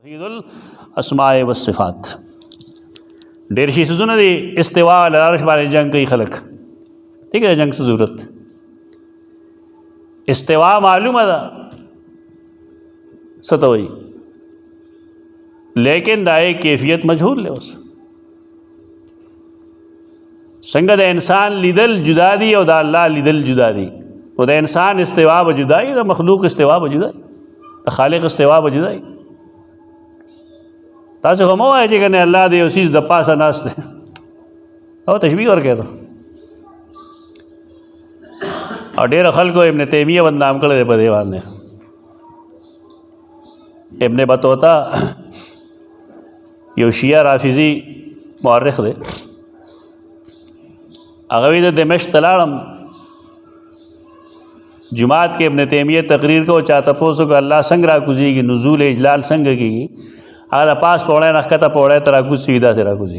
तौहीदुल अस्माए व सिफ़ात ढेर शी सुन दी इस्तिवा अल अर्श बारे जंग कई खलक ठीक है जंग से ज़रूरत इस्तिवा मालूम है सतोई लेकिन दाए कैफियत मजहूल है उस संगत इंसान लिदल जुदा दी और दा अल्लाह लिदल जुदा दी और दा इंसान इस्तिवा ब जुदाई दा मखलूक इस्तिवा ब जुदाई दा खालिक इस्तिवा ब जुदाई तासे हम है जी कने अल्लाह दे उसी दप्पा सा नास्ते और तशबीह और कह दो और ढेर खल को इब्न तैमिया बदनाम कर दे पदेवान ने इब्न बतौता यो शिया राफिजी मुअर्रिख दे अगवी दे दिमश्क तलाड़म जुमात के इब्न तैमिया तकरीर को चाहता पोसो को अल्लाह संग राकुजी की नुज़ूल इजलाल संग की अगर पास पौड़े नखता पौड़े तरा कुछ सीधा तेरा कुछ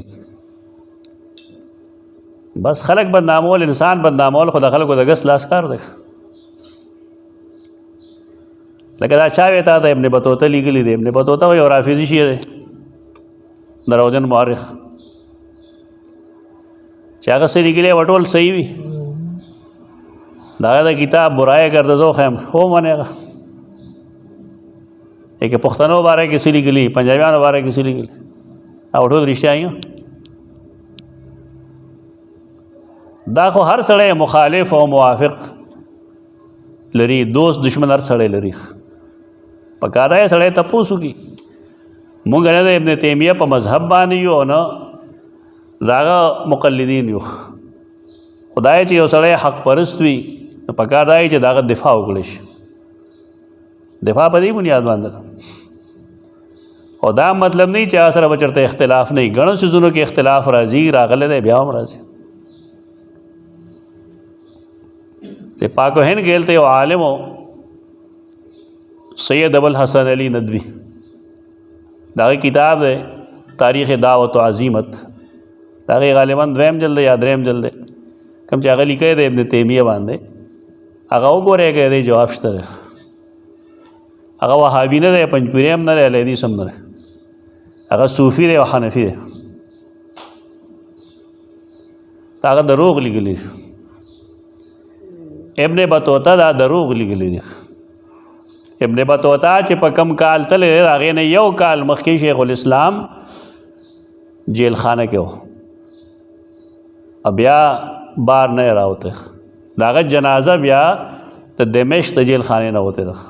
बस खलक बदनामोल इंसान बदनामोल खुदा खल को दगस लास्कार देख लेकिन अच्छा बेता था इब्न बतौता लीगली दे इब्न बतौता वही और हाफिज़ी शी दे दरोजन मुअर्रिख चाह से निकले वटोल सही भी दादा किताब बुराए कर दो खैम हो मानेगा एक पुख्तनों बारे किसी लिखली पंजाबियान बारे किसी लिखली उठो रिश्ते आई दाखो हर सड़े मुखालिफ और मुआफिक लरी दोस्त दुश्मन हर सड़े लरी पका रहा है सड़े तपोसु की मुँह गने इब्न तैमिया पर मजहब बानी हो न दागा मुक़ल्लिदीन यो खुदाए चाहिए सड़े हक परस्त भी पका रहा है दागा दिफा उगलिश दिफा पर ही बुनियाद बांधा और दाम मतलब नहीं चाह सर बचरते इख्तिलाफ नहीं गणों से जुनों के इख्तिलाफ राजी रागले दे ब्याह राजी ते पाको हिन खेलते हो आलिम हो सैयद अबुल हसन अली नदवी दागी किताब है तारीख़ दावत व अज़ीमत दागी गालिबन द्वैम जल्द या द्रेम जल्द कम चाह लिखे दे इब्न तैमिया बांधे अगाओ को रह गए दे जवाब शतर अगर वह हाबी न रहे पंचपुरेम न रहे लहदी सम न रहे अगर सूफ़ी रहे वह हनफी रहे ताकत दरोग लिखली इब्न बतौता दा दरोग लिखली इब्न बतौता चे पकम काल तले आगे ने यो काल मक्की शेखुल इस्लाम जेल खाना के हो अब या बार न रहा होते दागत जनाजा ब्या तो दिमश्क तो जेल खाने न होते रख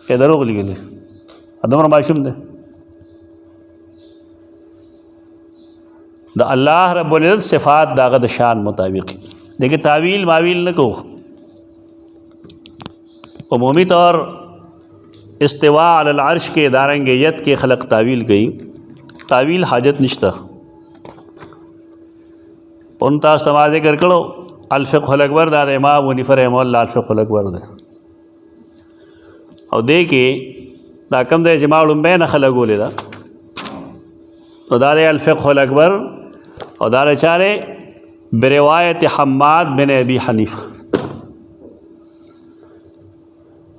के दरोग लिखली अदम माशूम दे द अल्लाह रब्बुल इज़्ज़त सिफ़ात दागत शान मुताबिक देखिए तावील मावील न को उमूमी तौर इस्तिवा अलल अर्श के दारंगेयत के खलक तावील गई तावील हाजत निश्ता उन तास तमाज़े कर करो अल-फ़िक़्हुल अकबर दाद इमाम अबू हनीफ़ा रहमहुल्लाह अल-फ़िक़्हुल अकबर दे और दे के दाकम दे जमाउल बैन खलक बोले दा तो दारे अल-फ़िक़्हुल अकबर और दारे चारे बिरवायत हम्माद बिन अबी हनीफ़ा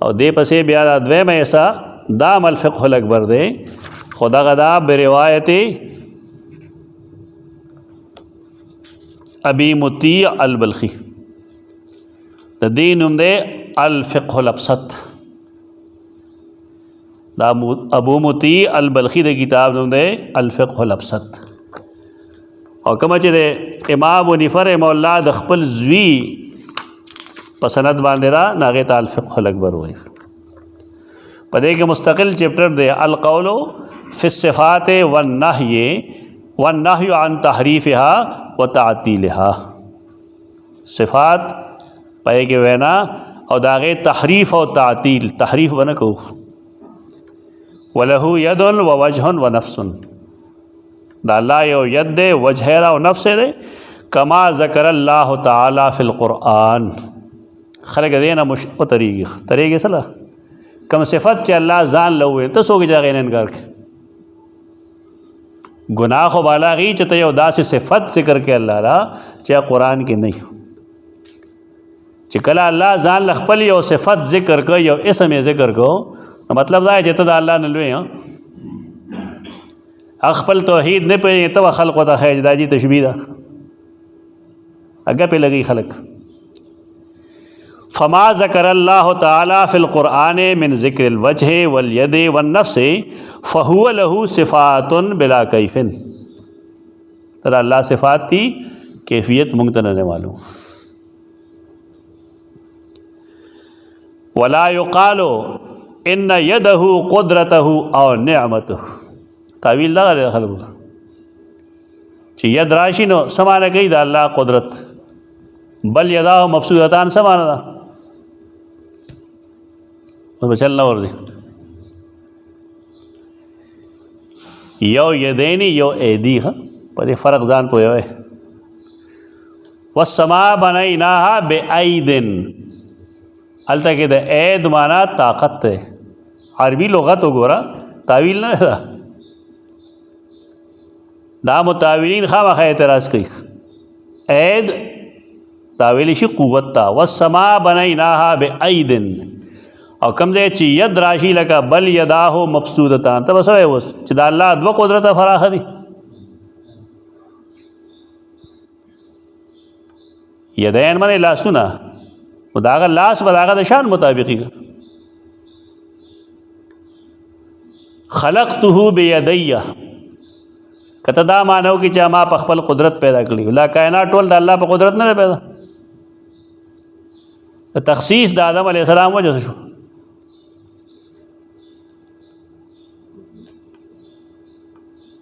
और दे पसे ब्यादा द्वे में ऐसा दाम अल-फ़िक़्हुल अकबर दे खुदा गदा बिरवायत अबी मुती अल-बल्खी दीन उमदे अल-फ़िक़्हुल अबसत अबू मुती अल-बल्खी दे किताब दे अल-फ़िक़्हुल अबसत और कमचे दे इमाम अबू हनीफ़ा रहमहुल्लाह दखपल ज़वी पसनद बांधेरा नागे ता अल-फ़िक़्हुल अकबर हुए पदे के मुस्तकिल चैप्टर दे अल-क़ौलु फ़िस्सिफ़ात वन्नहयु अन तहरीफ़िहा व तातीलिहा सिफ़ात पे के वैना और दागे तहरीफ़ और तातील तहरीफ़ बना को वलहु यदुन व वजहुन व नफ्सुन अल्लाह यो यद दे वजहरा व नफ्स दे कमा ज़करल्लाहु तआला फ़िल क़ुरआन खलक देना मुश तरीक़े सला कम सिफ़त चे अल्लाह जान लवे तो सो की जागे इनकार के गुनाह को बाला गई चे तो दास सिफ़त ज़िक्र के अल्लाह रा चे कुरान के नहीं चे कला अल्लाह जान लखपल यो सिफ़त ज़िक्र को यो इसमें ज़िक्र को मतलब दा जितना अल्लाह नलवे خپل توحید نه پېژنې ته خلقو ته ښایې دا جي تشبیه ده اګه پې لګي خلق. فما ذکر الله تعالی فی القرآن من ذکر الوجه والید والنفس فهو له صفات بلا کیف. ترا اللہ صفات تھی کیفیت مونږ ته نه معلوم. ولا يقال ان يده قدرته او نعمته. تعویل دا خلکو چې ید راشي نو سمانه کوي دا الله قدرت، بل یداه مبسوطتان سمانه ده اوس بچل نه ور دي یو یدینی یو ایدی ها په دې فرق ځان پوهوي. والسماء بنیناها بأیدن هلته کې د اید معنا طاقت ده. عربي لغت وګوره تعویل نه ده. دا متاولین خامخا اعتراض کوي. اید تاویل شي قوت تا. والسماء بنیناها بأیدن او کم ځای چې ید راشي لکه بل یداه مبسوطتان ته بس وایي اوس چې دا الله دوه قدرته فراخه دي. یدین منې لاسونه او د هغه لاس به د هغه د شان مطابقي. خلقته بیدیه کته دا مانو کې چې ما په خپل قدرت پیدا کړی. لا کائنات ټول د الله په قدرت نه پیدا. تخصیص د آدم علیه السلام وجه شو.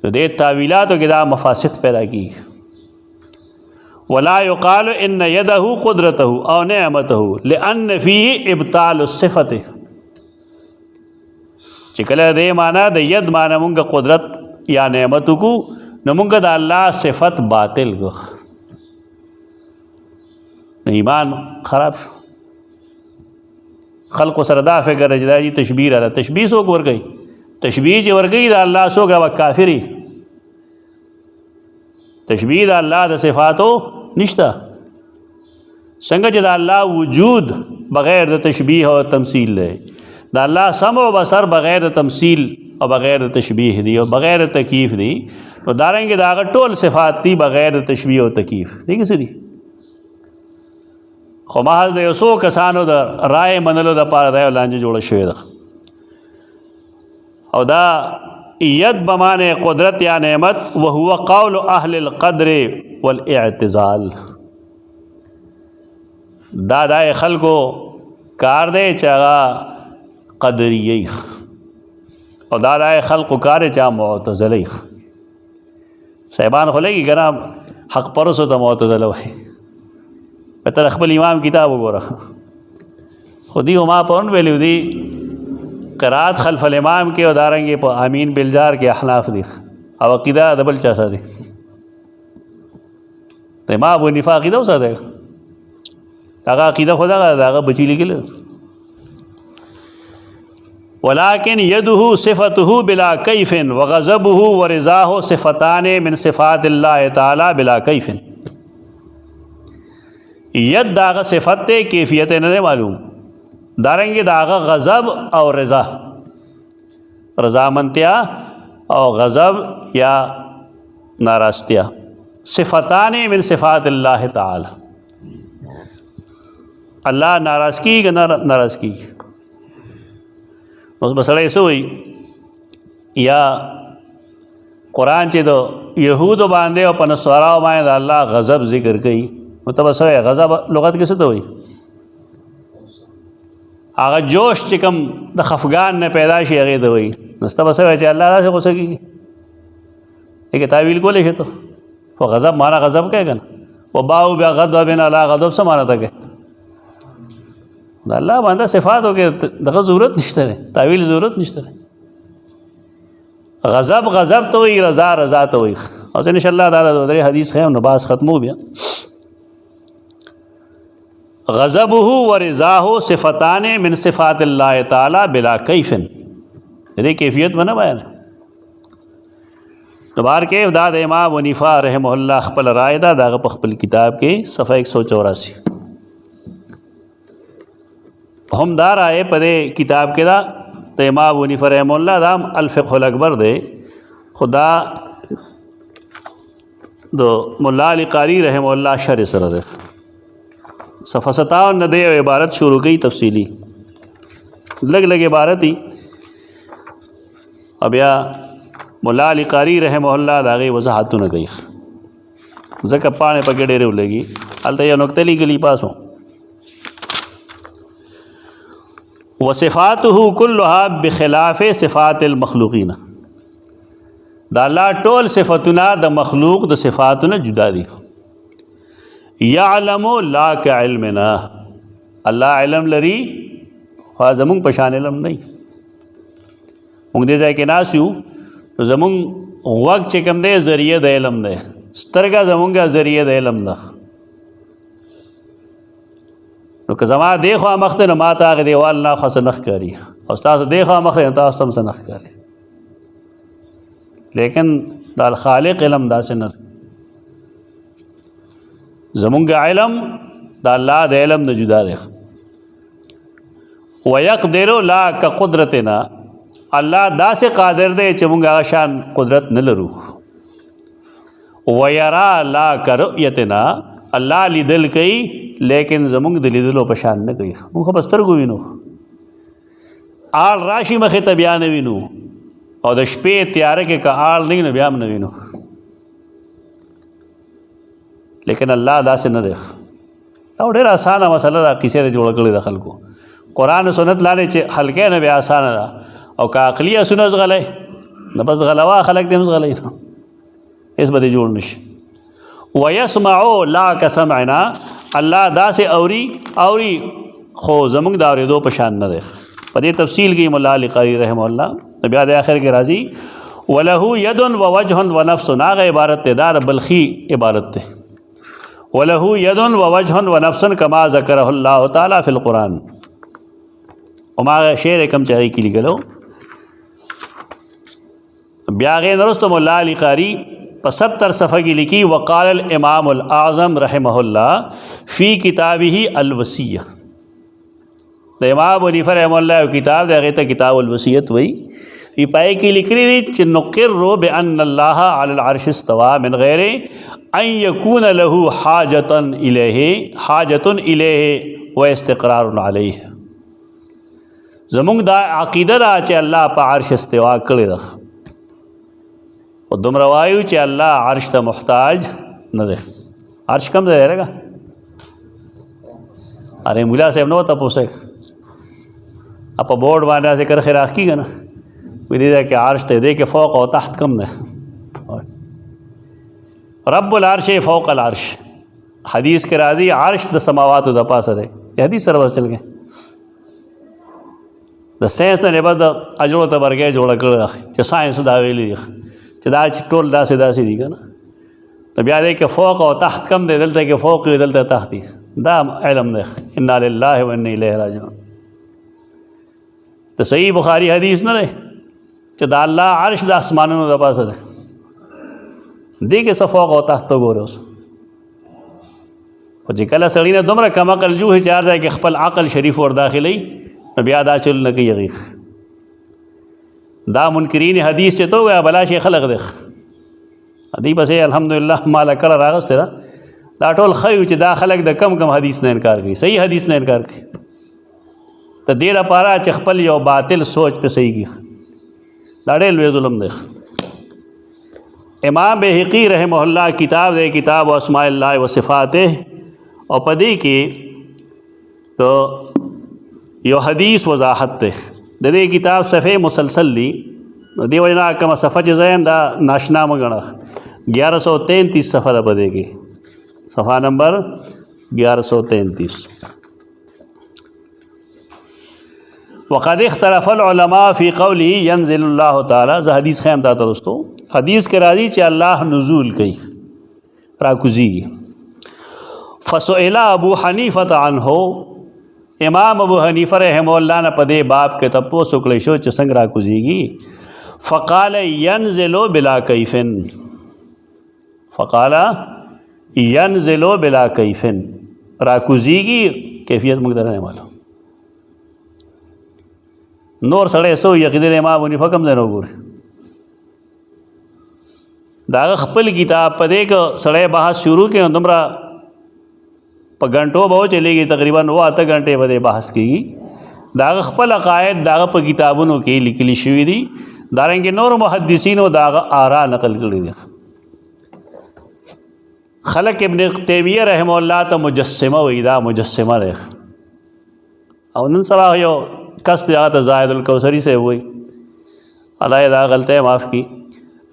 تو دې تعویلاتو کې دا مفاسد پیدا کیږي. ولا يقال ان يده قدرته او نعمته لان فيه ابطال الصفه. چې کله دې معنا د ید معنا مونږ قدرت یا نعمت کو نو مونږ د الله صفت باطل کو ایمان خراب شو. خلق سره دا فکر چې دا تشبیه را تشبیه څوک ورګي. تشبیه چې ورګي د الله څوک او کافری. تشبیه د الله د صفاتو نشته. څنګه چې د الله وجود بغیر د تشبیه او تمثيل دی. د الله سمع او بصر بغیر د تمثيل او بغیر د تشبیه دی او بغیر د تکیف دی. نو دارنګه دا ټول صفات دي بغیر د تشبیه او تکیف. دي څه دي؟ خو محض د یو څو کسانو د رائے منلو د پاره دا لانجه جوړه شوې ده. او دا ید بمانه قدرت یا نعمت وهو قول اهل القدر والاعتزال. دا خلکو کار دی چې هغه قدریه او دا خلکو کار چې هغه معتزله. صاحبان خو لګي ګرام حق پرسو ته معتزله وایي. په تر خپل امام کتاب وګوره خودی ما پون ویلو دی قرات خلف الامام کې او دارنګ په امین بلجار کې احناف دي او عقیده د بل چا سره دي. ته ما ابو نفاق عقیده وسه ده هغه عقیده خدا هغه بچی لګل. ولكن يده صفته بلا كيف وغضبه ورضاه صفتان من صفات الله تعالى بلا كيف. ید داغه صفت ته کیفیت نه معلوم. دارنګه داغه غضب او رضا رضامندیا او غضب یا ناراضتیا صفتان من صفات الله تعالی. الله ناراض کی کہ ناراض کی اوس بسړی سوئی یا قرآن چې د یهودو باندې او په نصاراو باندې د الله غضب ذکر کوي نو ته بسړی غضب لغت کې څه ته وایي؟ هغه جوش چې کوم د خفګان نه پیدا شي هغې ته وایي. نو ته بسړی چې الله داسې غوسه کېږي لیکن تعویل کولی شي ته خو غضب مانا غضب کوي که نه وباؤ بغضب علی غضب څه مانا ته کوي؟ د الله باندې صفاتو کې دغه ضرورت نشته دی تعویل ضرورت نشته دی. غضب غضب ته وایي رضا رضا ته وایي. اوس انشاءالله دا د درې حدیث خیم نو باز ختمو بیا. غضبه ورضاه صفتان من صفات الله تعالی بلا کیف. دې کیفیت باندې بیان دوبار کې دا د امام ونیفا رحمه الله خپل رائے دا دغه په خپل کتاب کې صفحه 184 هم دا رائے په کتاب کې دا د امام ونیفا رحمه الله دا الفقه الاکبر دی خدا دو مولا علی قاری رحمہ اللہ شر سره ده صفحه 57 نه د عبارت شروع کی تفصیلی لگ عبارت ہی اب یا مولا علی قاری رحمہ اللہ دا غي وضاحتونه کوي ځکه پاڼې پکې ډېرې ولګي هلته یو نقطه لیکلي پاسو وصفاته كلها بخلاف صفات المخلوقین دا الله ټول صفاتونه د مخلوق د صفاتونه جدا دي یعلم لا کعلمنا الله علم لري خو زمونږ په شان علم نه موږ دې ځای کې ناست یو زمونږ غوږ چې کوم دی ذریعه د علم دی سترګه زمونږه ذریعه د علم ده نو که زما دی خوا مخ ته نو ما ته هغه دیوال نه خوا څه نه ښکاري او ستاسو دی خوا مخ ته نو تاسو ته هم څه نه ښکاري لیکن دا الخالق علم داسې نه زمونږ علم دا الله د علم نه جدا دی ويقدر لا كقدرتنا الله داسې قادر دی چې مونږ هغه شان قدرت نه لرو ويرا لا كرؤيتنا الله لیدل کوي لیکن زمونږ د لیدلو په شان نه کوي مونږ خو په سترګو وینو آل راشي مخې ته بیا نه وینو او د شپې تیاره کې که آل نه وي نو بیا هم نه وینو لیکن الله داسې نه دی او ډېره اسانه مسله ده کیسې د جوړه کړې د خلکو قرآن و سنت لاندې چې حلقې نه بیا اسانه ده او که عقلي اسونه زغلی نو بس غلوا خلک دې هم زغلی نو هېڅ به دې جوړ نشي ویسمعو لا کسمعنا الله داسې اوري خو زمونږ د اورېدو په شان نه دی په دې تفصیل کې مولا علی قاری رحمه الله بیا د آخر کې راځي وله ید و وجه و نفس هغه عبارت دی دا بلخی عبارت دی وله ید و وجه و نفس کما ذکره الله تعالی فی القرآن وما شعر کم چې کې لیکلو بیا هغې نه وروسته مولا علی قاری په 70 صفحه کې لیکي وقال الامام الاعظم رحمه الله فی کتابه الوصیه د امام حنیفه رحمه الله یو کتاب دی هغې ته کتاب الوصیت وایي فی پای کې لیکلي دي چې نقر بان الله علی العرش استوى من غیر ان یکون له حاجة الیه و استقرار علیه زمونږ دا عقیده ده چې الله په عرش استوا کړی ده او دومره وایو چې الله عرش ته محتاج نه دی عرش کم ځای دی ارے مولا صاحب نه ورته پوښتې په بورډ باندې داسې کرښې راښکېږي نه وایي دې ځای کې عرش دی دې کې فوق او تحت کم دی رب العرش فوق العرش حدیث کې راځي عرش د سماواتو د پاسه دی حدیث سره بس چل گئے د ساینس نه بعد اجرو ته برګه جوړ کړ چې ساینس دا ویلي چې دا ټول داسې دي کنه نو بیا دې کې فوق او تحت کم دی دلته کې فوق وي دلته تحت دی دا علم دی انا لله و انا الیه راجعون ته صحیح بخاری حدیث نه دی چې دا الله عرش د اسمانونو د پاسه دی دې کې څه فوق او تحت ته ګوره اوس خو چې کله سړي نه دومره کم عقل جوړ چې هر ځای کې خپل عقل شریف ور داخلي نو بیا دا چل نه کوي هغې دا منکرین حدیث چې تو وایه بلا شي خلق دی دی بس الحمدلله ماله کړه راغسته ده دا ټول ښه یو چې دا خلک د کم حدیث نه انکار کوي صحیح حدیث نه انکار کوي ته دې لپاره چې خپل یو باطل سوچ په صحیح کړي دا ډېر لوی ظلم دی امام بهقی رحمه الله کتاب دی کتاب اسماء الله و صفاته او په دې کې تو یو حدیث وضاحت ده د دې کتاب صفحه مسلسل دی دې وجه نه کومه صفحه چې زه یم دا ناشنا مه ګڼه 1133 صفحه ده په دې کې صفحه نمبر 1133 وقد اختلف العلماء فی قوله ينزل الله تعالی زه حدیث خیم دا دوستو حدیث کې راځي چې الله نزول کوي راکوزیږي فسئل ابو حنیفه عنه امام ابو حنیفه رحمه الله نه په دې باب کې تپوس وکړی شو چې څنګه راکوزیږي فقال ينزل بلا کیف راکوزیږي کیفیت موږ درنه معلوم نور سړی سو یقین امام حنیفه کم دی نه وګوري دا خپل کتاب په دې کې سړی بحث شروع کړي دومره په غنټو به چلېږي، تقریبا 8 غنټې به بحث کېږي. دا خپل عقاید دا په کتابونو کې لیکلي شوي دي، دارنګه نور محدثینو دا آرا نقل کړي دي. خلق ابن تیمیہ رحمه الله ته مجسمه وی، دا مجسمه ده. او نن سبا یو کس دی هغه ته زاهد الکوثری سے وی، الله دا غلطه معاف کی.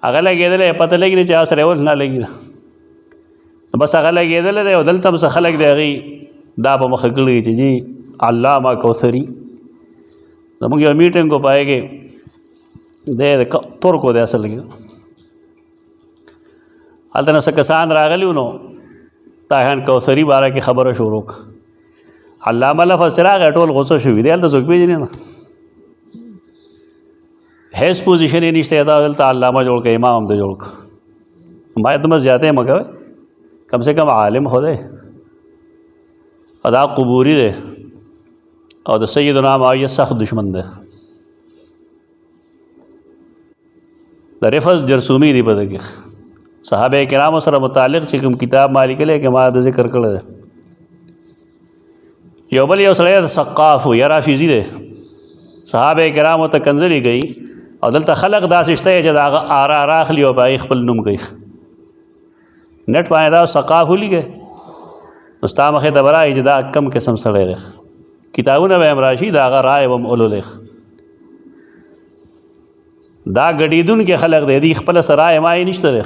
هغه لګېدل پته لګي چې سره ول نه لګي، بس هغه لګېدل دی او دلته بس خلق دی هغې دا به مخه کړي چې جی علامه کوثري زموږ یو میټنګ کو پای کې دی ترکو دی اصل کې هلته نه څه کسان راغلي نو طاهر کوثري باره کې خبره شروع کړه. علامه لفظ چې راغی ټول غوسه شوي دی، هلته څوک پېژني نه، هیڅ پوزیشن یې نشته. دا دلته علامه جوړ کړه، امام هم د جوړ کړه. باید دمه زیاته مه کوئ، کم سے کم عالم خو دی او دا قبوري دی او د سیدنا معاویه سخت دشمن دی. د رفض جرسومي دی په دې کې صحابه کرامو سره متعلق چې کوم کتاب ما لیکلی کې ما د ذکر کړی دی. یو بل یو سړی د سقاف یا رافضي دی، صحابه کرامو ته کنځلې کوي او دلته خلق داسې شته چې د هغه آرا راخلي او به خپل نوم کوي. نټ باندې دا سقاف ولیکئ نو ستا مخې ته به رایي چې دا کم قسم سړی دی. کتابونه به هم راشي، د هغه رایې به هم ولولئ. دا ګډېدونکي خلق دی، دوی خپله څه رایې مایې نشته دی.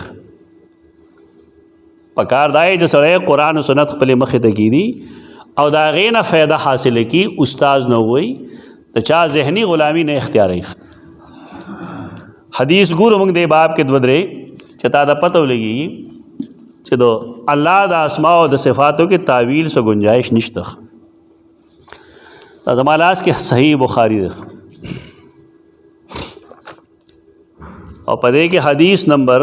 پکار دا چې سړی قرآن و سنت خپلې مخې ته کېدي او د هغې نه فایده حاصله کړي، استاذ نه ووایي، د چا ذهني غلامي نه اختیاروي. حدیث ګورو موږ دې باب کې 2 درې چې تا ته پته ولګېږي چې د الله د اسماء او د صفاتو کې تعویل څه گنجائش نشته. دا زما لاس کې صحیح بخاری دی او په دې کې حدیث نمبر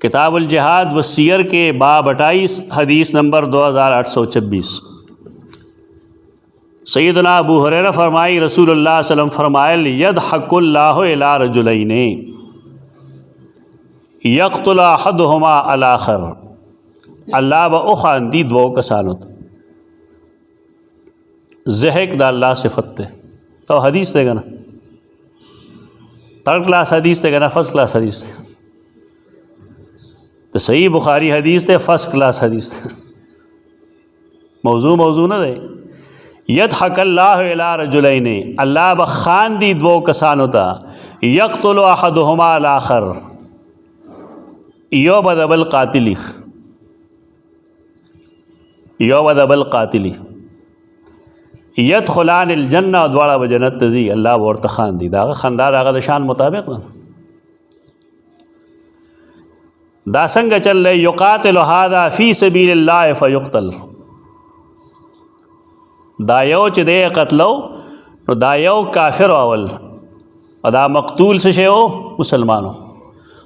کتاب الجہاد و سیر کے باب 28 حدیث نمبر 2826. سیدنا ابو ہریرہ فرمائی رسول اللہ صلی اللہ علیہ وسلم فرمائل یضحک اللہ الی رجلین یقتل احدہما الاخر. اللہ با اخاندی 2 کسانو ته. ضحک دا اللہ صفت تے تو حدیث تے گنا 3rd کلاس حدیث تے گنا 1st کلاس حدیث تے تو صحیح بخاری حدیث تے 1st کلاس حدیث تے. موضوع نہ دے. یضحک اللہ الی رجلین، اللہ بخان دی 2 کسانو تا، یقتل احدہما الاخر، یو بدبل قاتلی یدخلان الجنہ، دواړه به جنت ته ځي. الله به ورته خاندي، د هغه خندا د هغه د شان مطابق ده. دا څنګه چل رہی؟ یقاتل هذا فی سبیل الله فیقتل. دا یو چې دی قتلو نو دا یو کافر اول او دا مقتول څه شی و؟ مسلمانو.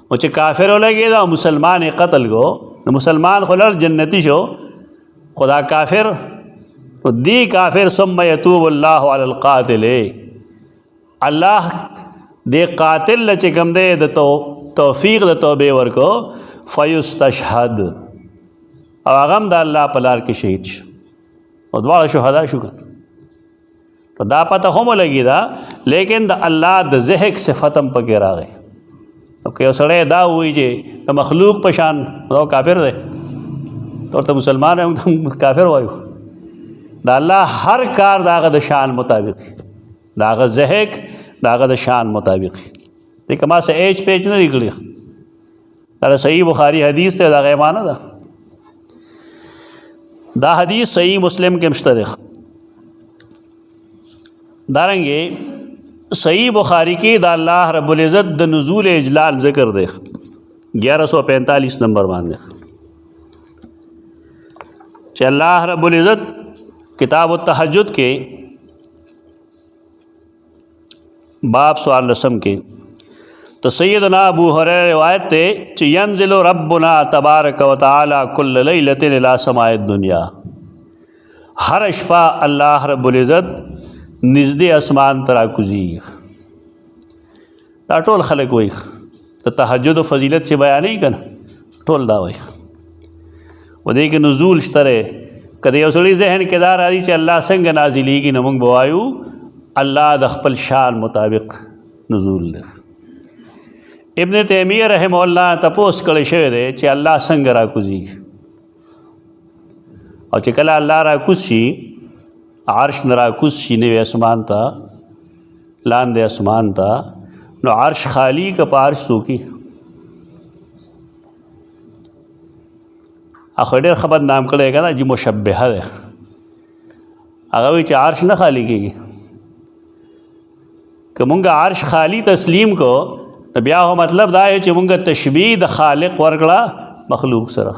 او چې کافر ولګي دا مسلمان قتل کو نو مسلمان خو لړ جنتی شو، خدا کافر دی کافر ثم یتوب اللہ علی القاتل. اللہ دے قاتل چې کوم دی د توفیق د توبې ورکو فیستشهد او هغه هم د الله په لار کې شهید شو او دواړه شهدا شو. نو دا پته هم لګي دا، لیکن د الله د ضحک صفت هم پکې راغی. او که یو سړی دا وایي چې د مخلوق په شان دا کافر دی، ورته مسلمان هم کافر وایو. دا الله هر کار داغه د شان مطابق، داغه ضحک داغه د شان مطابق. دیکھ ما سے ایج پیج نه نکلی، دا صحیح بخاری حدیث ته دا غیمانه ده. دا حدیث صحیح مسلم کې مشترک دارنګه صحیح بخاری کې دا الله رب العزت د نزول اجلال ذکر ده 1145 نمبر باندې چې الله رب العزت کتاب التحجد کے باب 14 کے تو سیدنا ابو ہریرہ روایت تے کہ ینزل ربنا تبارک و تعالی کل لیلۃ الی سماء الدنیا. ہر شپہ اللہ رب العزت نږدې اسمان ته راکوزېږي. دا ټول خلک وایي د تهجد فضیلت چې بیانوي که نه ټول دا وایي. و دې کې نزول شته دی. که د یو سړي ذهن کې دا راځي چې الله څنګه نازلېږي نو موږ به وایو الله د خپل شان مطابق نزول دی. ابن تیمیه رحمه الله تپوس کړی شوی دی چې الله څنګه راکوزېږي، او چې کله الله راکوز شي عرش نه راکوز شي نوی اسمان ته لاندې اسمان ته، نو عرش خالی که په عرش څوکي؟ اخو ډېر ښه بدنام کړی که نه چې مشبهه دی. هغه وایي چې عرش نه خالی کېږي. که مونږ عرش خالی تسلیم کو نو بیا خو مطلب دا دی چې مونږ تشبیه د خالق ورکړه مخلوق سره.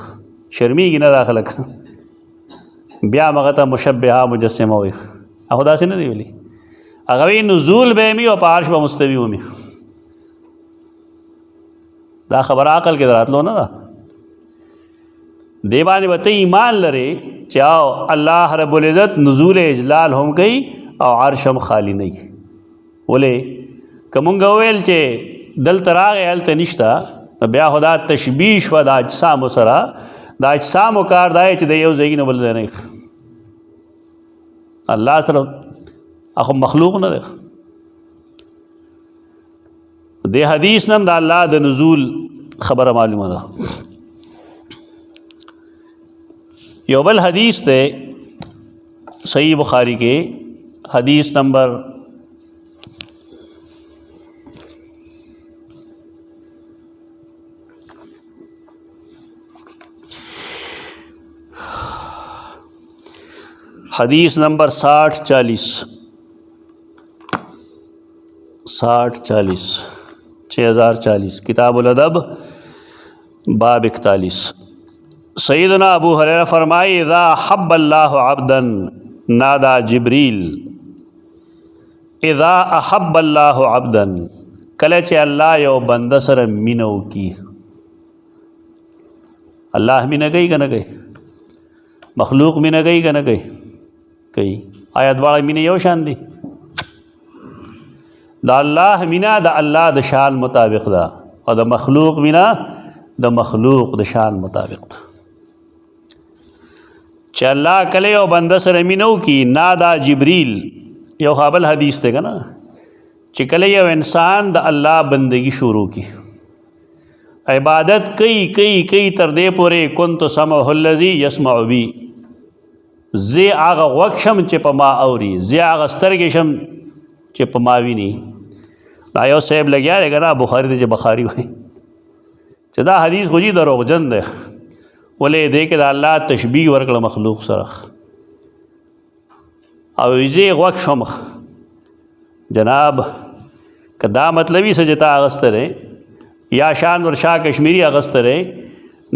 شرمېږي نه دا خلک بیا هغه ته مشبهه مجسمه وایي. هغه داسې نه دی ویلي. هغه وایي نزول به یې او په عرش به مستوي ومي. دا خبره عقل کې دراتلو نه ده. دې باندې به ته ایمان لرې چې او الله رب العزت نزول اجلال هم کوي او عرش هم خالی نه وي. ولې که مونږ وویل چې دلته راغی هلته نشته نو بیا خو دا تشبیه شوه د اجسامو سره. د اجسامو کار دا دی چې د یو ځای نه بل ځای نه الله سره اخو مخلوق نه دی. دې حدیث نه هم د الله د نزول خبره معلومه ده. یو بل حدیث دی صحیح بخاری کې حدیث نمبر 6040 کتاب الادب باب 41. سیدنا ابو ہریرہ فرمائے اذا حب اللہ عبدا نادا جبریل. اذا احب اللہ عبدا کله چې الله یو بنده سره مینه وکړي. الله مینه کوي که نه کوي؟ مخلوق مینه کوي که نه کوي؟ کوي. آیا دواړه مینه یو شان دي؟ د الله مینه د الله د شان مطابق ده او د مخلوق مینه د مخلوق د شان مطابق ده. چې الله کله یو بنده سره مینه وکړي نادا جبریل. یو قابل حدیث دی که نه چې کله یو انسان د الله بندگی شروع کی عبادت کوي تر دې پورې كنت سمعه الذي يسمع بي. زه هغه غوږ شم چې په ما اوري، زه هغه سترګې شم چې په ما ویني. دا یو صاحب لګیا دی که نه بخاري دی چې بخاري وایي چې دا حدیث خو جي دروغجن دی. ولې دې کې د الله تشبیه ورکړه مخلوق سره. او زه غوږ شم جناب که دا مطلبی سجتا اغسطه رہے یا شان ورشا کشمیری اغسطه رہے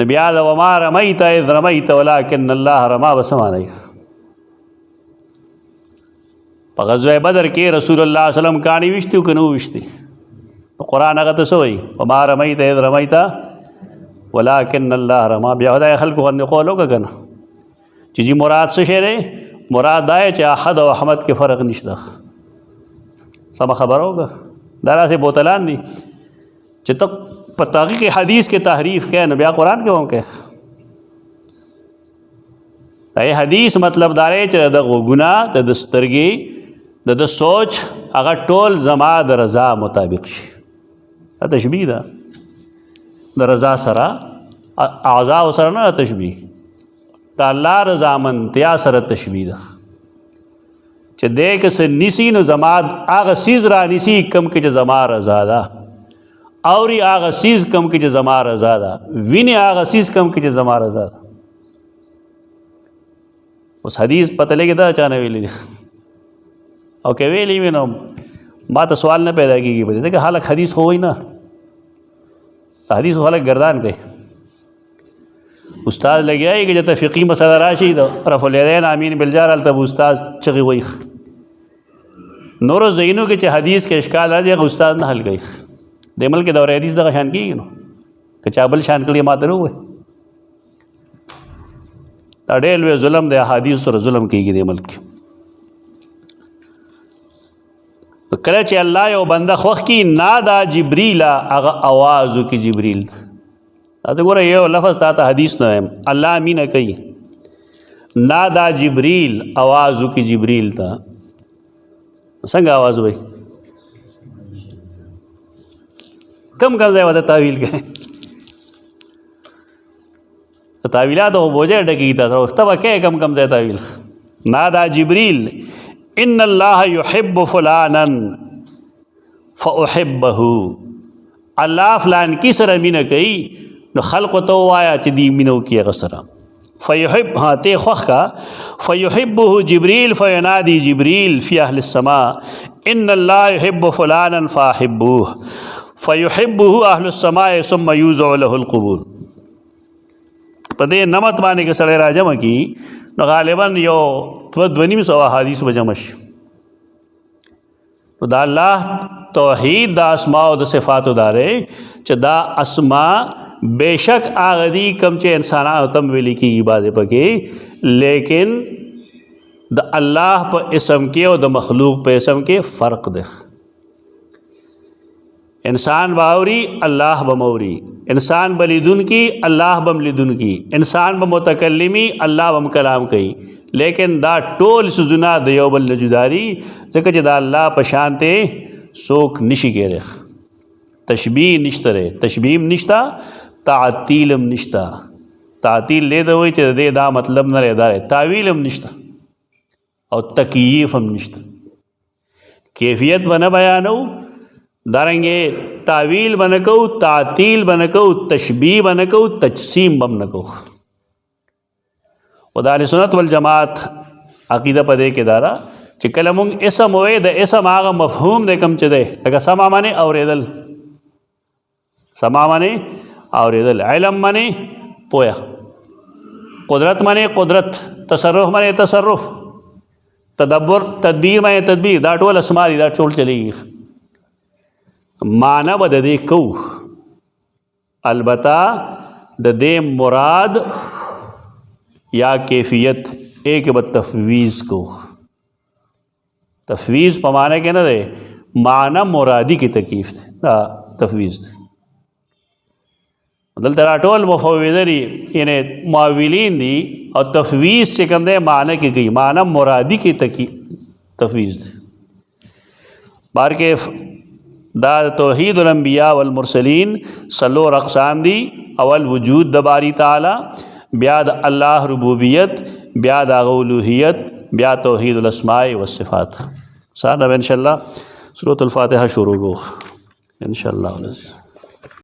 نبی آدھا وما رمیت اذ رمیت ولیکن اللہ رما بسمانے. پا غزوہ بدر کے رسول اللہ صلی اللہ علیہ وسلم کانی وشتی و کنو وشتی. قرآن اغتا سوئی وما رمیت اذ رمیت ولیکن اللہ رما. بیا خدا خلق غند قولو کا کنا چیزی مراد سے شہرے مراد دائے چا احد و احمد کے فرق نشتا. سما خبر ہوگا دارا سے بوتلان دی چې تک په تحقیق حدیث کې تحریف کہے نہ بیا قرآن کې وم کہے. دا حدیث مطلب دارے چې د غوګنا د سترګې د سوچ هغه ټول زما د رضا مطابق شي. دا تشبیه ده د رضا سره اعضاء سره نه تشبیه. د الله رضامندتیا سره تشبیه ده چې دې که څه نیسي نو زما هغه څیز را نیسي کم کې چې زما رضا ده، اوري هغه څیز کم کې چې زما رضا ده، ویني هغه څیز کم کې چې زما رضا ده. اوس حدیث پته لګي دا چا نه ویلي دي او که ویلي وي نو ما ته سوال نه پیدا کېږي په دې ځکه خلک حدیث خو وایي نه. حدیث خو خلک ګردان کوي. استاد لګیایي که جته فقهي مسله راشي د رفع الیدین امین بالجار هلته به استاد چغې وایي. نورو ځایونو کې چې حدیث کې اشکال راځي هغه استاد نه حل کوي. د ملک دور حدیث دغه شان کېږي نو که چا بل شان کړي ما ته نه ووایي. دا ډېر لوی ظلم دی. حدیث سره ظلم کېږي د ملک. کله چې الله یو بنده خوښ کی نادا جبریل هغه आवाज وکي جبریل تاسو ګوره یو لفظ تا حدیث نه الله امینه کوي نادا جبریل आवाज وکي جبریل ته څنګه आवाज وای کم ځای وته تعویل کوي تعویلات او بوجه ډکی تا وخت به کم ځای تعویل نادا جبریل ان الله يحب فلانا فاحبه الله فلان کی سره مینه کوي نو خلق تو وایا چې دی مینو کی غسرا فيحب ها ته خوخ کا فيحبه جبريل فينادي جبريل في اهل السماء ان الله يحب فلانا فاحبوه فيحبه اهل السماء ثم يوزع له القبور پدې نمت باندې کې سره راجم کی نو غالبا یو 2.5 حدیث بجمش نو دا الله توحید دا اسماء او د صفات دارې چې دا اسماء بیشک آغدی کم چې انسانانو تم ویلی کی عبادت پکې لیکن د الله په اسم کې او د مخلوق په اسم کې فرق ده انسان باوري الله بموري انسان بلیدن کی اللہ بم لیدن کی انسان بمتکلمی اللہ بم کلام کئی لیکن دا ټول سوزنا د یو بل جداری ځکه چې دا الله پشانته سوک نشي کېره تشبیه نشته ره تشبیه نشتا تعطیلم نشتا تعطیل له دوی چې دا مطلب نه لري تعویلم نشتا او تکییف هم نشتا کیفیت بنا بیانو دارنګه تعویل بنکو تعطیل بنکو تشبیه بنکو تجسیم بم نکو خدا اهل سنت والجماعت عقیده پدې کې دارا چې کله مونږ اسم وې د اسم هغه مفهوم د کم چه ده لکه سما معنی اوریدل سما معنی اوریدل علم معنی پویا قدرت معنی قدرت تصرف معنی تصرف تدبر تدبیر معنی تدبیر دا ټول اسما دي دا ټول چلیږي معنی به د دې کو البته د دې مراد یا کیفیت ایک به تفویض کو تفویض په معنی کې نه ده معنی مرادی کی تکلیف ده تفویض دلته ټول مفوضه دي یعنی معاولین دي او تفویض چې کوم ده معنی کې کوي معنی مرادی کی تفویض بار کې دا توحید الانبیاء والمرسلین سلور اقسام دی اول وجود د باری تعالی بیا د الله ربوبیت بیا د الوهیت بیا توحید الاسماء والصفات سارا ان شاء الله سورۃ الفاتحه شروع کو ان شاء الله